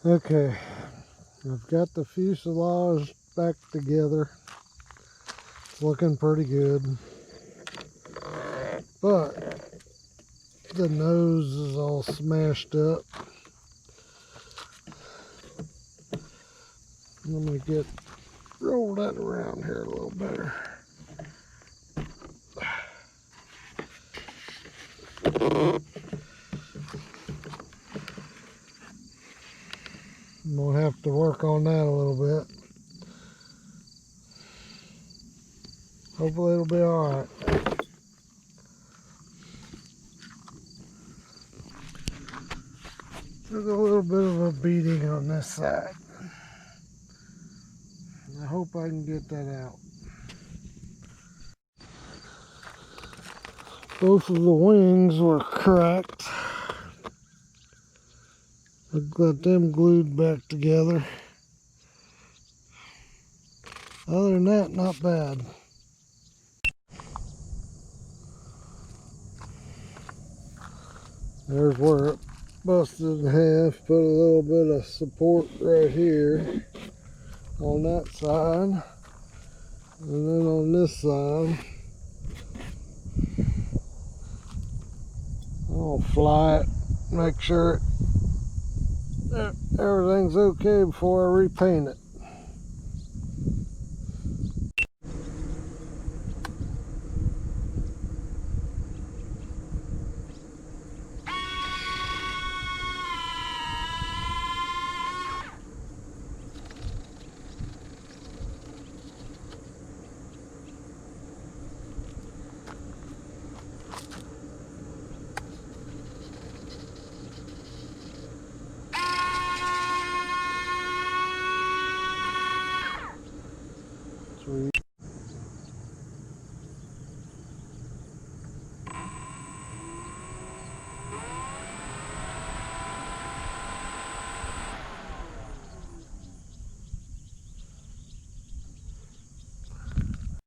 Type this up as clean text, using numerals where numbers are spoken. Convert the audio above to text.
Okay, I've got the fuselage back together. It's looking pretty good, but the nose is all smashed up. Let me roll that around here a little better. I'm gonna have to work on that a little bit. Hopefully it'll be alright. Took a little bit of a beating on this side. I hope I can get that out. Both of the wings were cracked. I've got them glued back together. Other than that, not bad. There's where it busted in half. Put a little bit of support right here on that side. And then on this side, I'll fly it, make sure everything's okay before I repaint it.